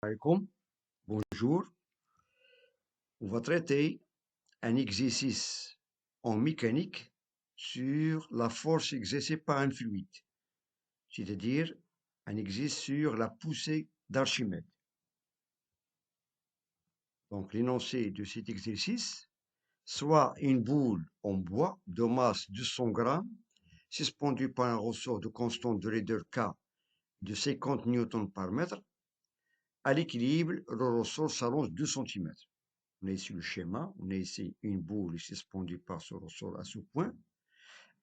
Alaikum, bonjour. On va traiter un exercice en mécanique sur la force exercée par un fluide, c'est-à-dire un exercice sur la poussée d'Archimède. Donc l'énoncé de cet exercice, soit une boule en bois de masse 200 grammes, suspendue par un ressort de constante de raideur K de 50 newtons par mètre, à l'équilibre, le ressort s'allonge 2 cm. On a ici le schéma, on a ici une boule suspendue par ce ressort à ce point,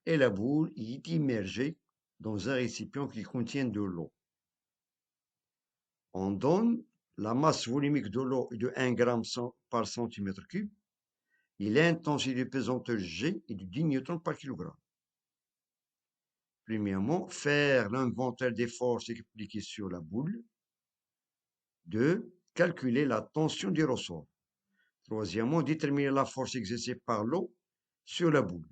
et la boule est immergée dans un récipient qui contient de l'eau. On donne la masse volumique de l'eau est de 1 g par centimètre cube, et l'intensité pesanteur G est de 10 newtons par kilogramme. Premièrement, faire l'inventaire des forces appliquées sur la boule. 2. Calculer la tension du ressort. Troisièmement, déterminer la force exercée par l'eau sur la boule.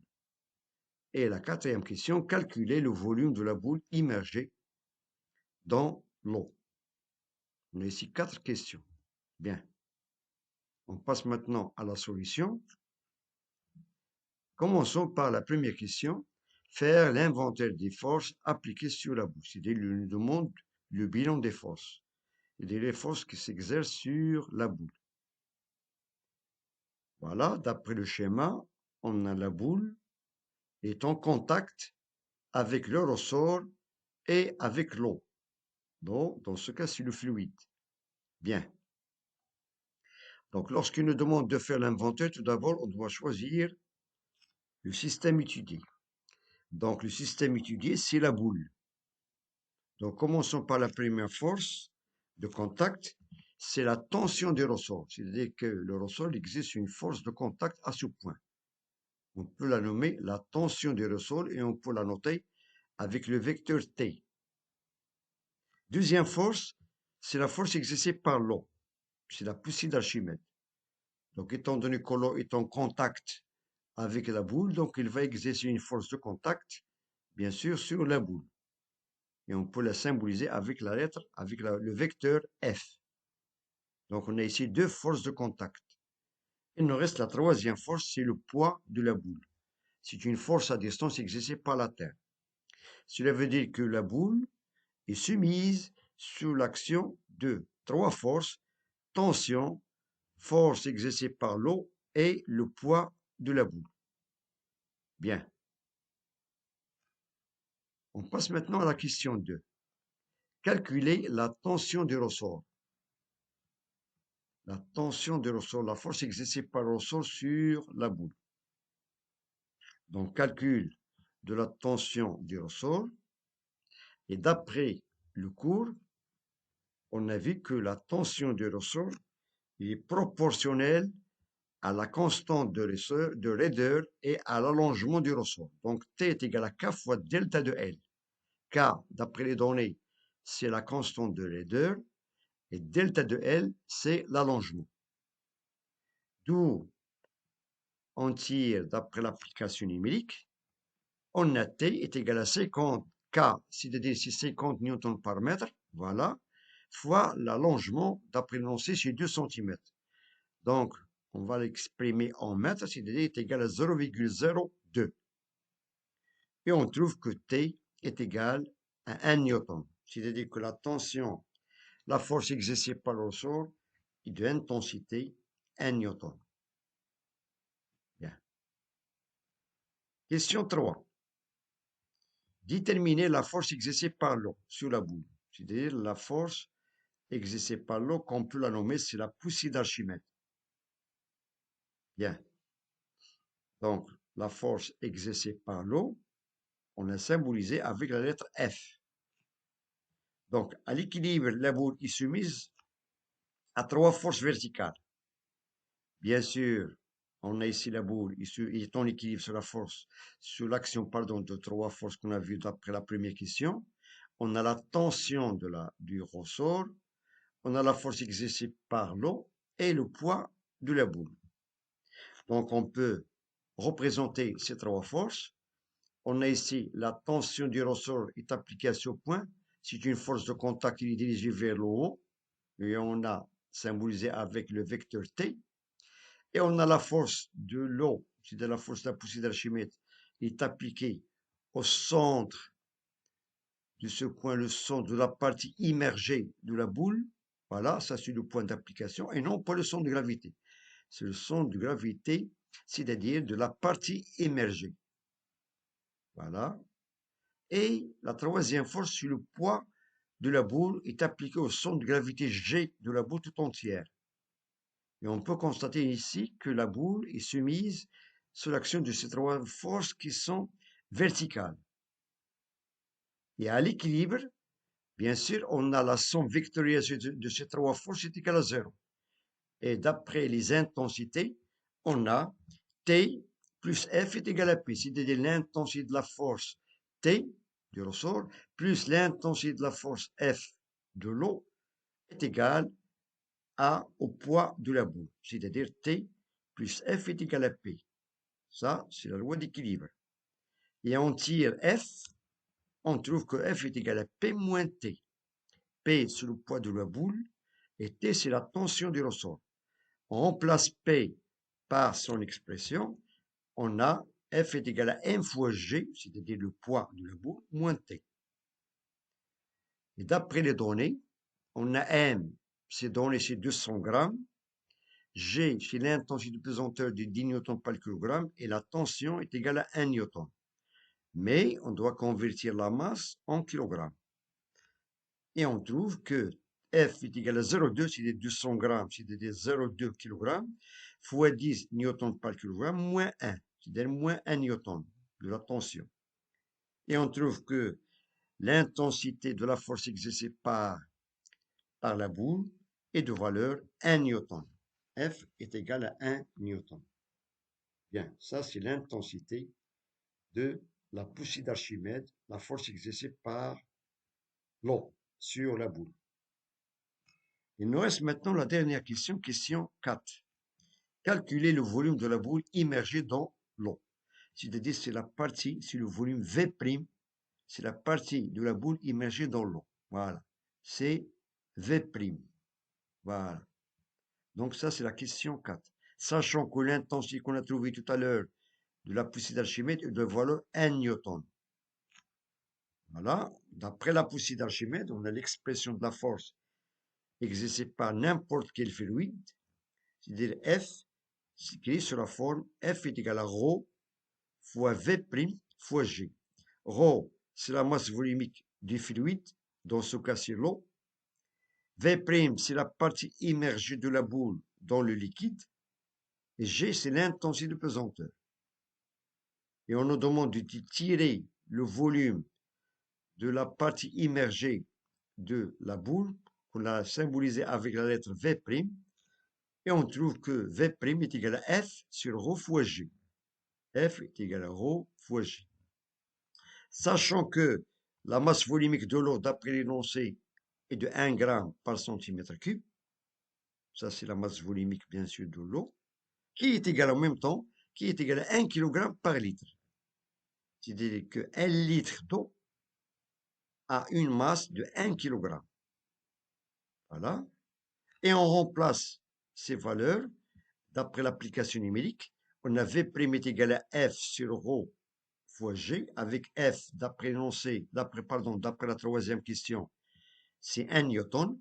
Et la quatrième question, calculer le volume de la boule immergée dans l'eau. On a ici 4 questions. Bien. On passe maintenant à la solution. Commençons par la première question. Faire l'inventaire des forces appliquées sur la boule. C'est-à-dire, il nous demande le bilan des forces. C'est-à-dire les forces qui s'exercent sur la boule. Voilà, d'après le schéma, on a la boule est en contact avec le ressort et avec l'eau. Donc, dans ce cas, c'est le fluide. Bien. Donc, lorsqu'il nous demande de faire l'inventaire, tout d'abord, on doit choisir le système étudié. Donc, le système étudié, c'est la boule. Donc, commençons par la première force de contact, c'est la tension du ressort. C'est-à-dire que le ressort existe une force de contact à ce point. On peut la nommer la tension du ressort et on peut la noter avec le vecteur T. Deuxième force, c'est la force exercée par l'eau. C'est la poussée d'Archimède. Donc, étant donné que l'eau est en contact avec la boule, donc il va exercer une force de contact, bien sûr, sur la boule. Et on peut la symboliser avec la lettre, avec le vecteur F. Donc, on a ici deux forces de contact. Il nous reste la troisième force, c'est le poids de la boule. C'est une force à distance exercée par la Terre. Cela veut dire que la boule est soumise sous l'action de trois forces, tension, force exercée par l'eau et le poids de la boule. Bien. On passe maintenant à la question 2. Calculer la tension du ressort. La tension du ressort, la force exercée par le ressort sur la boule. Donc, calcul de la tension du ressort. Et d'après le cours, on a vu que la tension du ressort est proportionnelle à la constante de raideur et à l'allongement du ressort. Donc, T est égal à K fois delta de L. K, d'après les données, c'est la constante de raideur et delta de L, c'est l'allongement. D'où on tire, d'après l'application numérique, on a T est égal à 50 K, c'est-à-dire c'est 50 newtons par mètre, voilà, fois l'allongement, d'après l'énoncé, c'est 2 cm. Donc, on va l'exprimer en mètres, c'est-à-dire est égal à 0,02. Et on trouve que T est égal à 1 newton. C'est-à-dire que la tension, la force exercée par le ressort est de intensité 1 newton. Bien. Question 3. Déterminer la force exercée par l'eau sur la boule. C'est-à-dire la force exercée par l'eau, qu'on peut la nommer, c'est la poussée d'Archimède. Bien. Donc, la force exercée par l'eau, on l'a symbolisée avec la lettre F. Donc, à l'équilibre, la boule est soumise à trois forces verticales. Bien sûr, on a ici la boule, il est en équilibre sur la force, sur l'action, pardon, de trois forces qu'on a vues d'après la première question. On a la tension du ressort, on a la force exercée par l'eau et le poids de la boule. Donc, on peut représenter ces trois forces. On a ici la tension du ressort est appliquée à ce point. C'est une force de contact qui est dirigée vers le haut. et on a symbolisé avec le vecteur T, et on a la force de l'eau, c'est-à-dire la force de la poussée d'Archimède, est appliquée au centre de ce point, le centre de la partie immergée de la boule. Voilà, ça c'est le point d'application, et non pas le centre de gravité. C'est le centre de gravité, c'est-à-dire de la partie immergée. Voilà. Et la troisième force, c'est le poids de la boule est appliqué au centre de gravité G de la boule tout entière. Et on peut constater ici que la boule est soumise sous l'action de ces trois forces qui sont verticales. Et à l'équilibre, bien sûr, on a la somme victorieuse de ces trois forces est égale à 0. Et d'après les intensités, on a T plus F est égal à P, c'est-à-dire l'intensité de la force T du ressort plus l'intensité de la force F de l'eau est égale au poids de la boule, c'est-à-dire T plus F est égal à P. Ça, c'est la loi d'équilibre. Et on tire F, on trouve que F est égal à P moins T. P, c'est le poids de la boule, et T, c'est la tension du ressort. On remplace P par son expression, on a F est égal à M fois G, c'est-à-dire le poids de la boule, moins T. Et d'après les données, on a M, ces données, c'est 200 grammes, G, c'est l'intensité de pesanteur de 10 newtons par kilogramme, et la tension est égale à 1 newton. Mais on doit convertir la masse en kilogrammes. Et on trouve que F est égal à 0,2, c'est-à-dire 200 grammes, c'est-à-dire 0,2 kg, fois 10 newtons par kilogramme, moins 1, c'est-à-dire moins 1 newton de la tension. Et on trouve que l'intensité de la force exercée par la boule est de valeur 1 newton. F est égal à 1 newton. Bien, ça c'est l'intensité de la poussée d'Archimède, la force exercée par l'eau sur la boule. Il nous reste maintenant la dernière question, question 4. Calculer le volume de la boule immergée dans l'eau. C'est-à-dire, c'est la partie, c'est le volume V', c'est la partie de la boule immergée dans l'eau. Voilà. C'est V'. Voilà. Donc ça, c'est la question 4. Sachant que l'intensité qu'on a trouvée tout à l'heure de la poussée d'Archimède est de valeur 1 newton. Voilà. D'après la poussée d'Archimède, on a l'expression de la force exercée par n'importe quel fluide, c'est-à-dire F, qui est sur la forme F est égal à ρ fois V' fois G. Ρ, c'est la masse volumique du fluide, dans ce cas c'est l'eau. V', c'est la partie immergée de la boule dans le liquide. Et G, c'est l'intensité de pesanteur. Et on nous demande de tirer le volume de la partie immergée de la boule, qu'on a symbolisé avec la lettre V', et on trouve que V' est égal à F sur ρ fois G. F est égal à ρ fois G. Sachant que la masse volumique de l'eau, d'après l'énoncé, est de 1 g par centimètre cube, ça c'est la masse volumique bien sûr de l'eau, qui est égale en même temps, qui est égale à 1 kg par litre. C'est-à-dire que 1 litre d'eau a une masse de 1 kg. Voilà. Et on remplace ces valeurs d'après l'application numérique. On a V' est égal à F sur ρ fois G, avec F, d'après l'énoncé, d'après la troisième question, c'est 1 newton.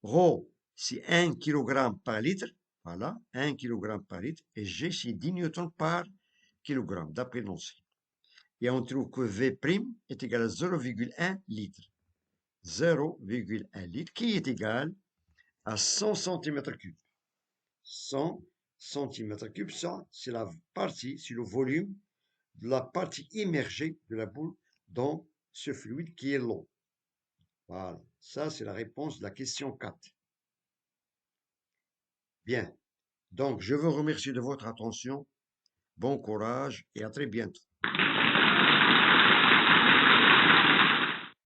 Rho, c'est 1 kg par litre. Voilà, 1 kg par litre. Et G, c'est 10 newtons par kilogramme, d'après l'énoncé. Et on trouve que V' est égal à 0,1 litre. 0,1 litre, qui est égal à 100 cm3. 100 cm3, ça, c'est la partie, c'est le volume de la partie immergée de la boule dans ce fluide qui est l'eau. Voilà, ça c'est la réponse de la question 4. Bien, donc je vous remercie de votre attention. Bon courage et à très bientôt.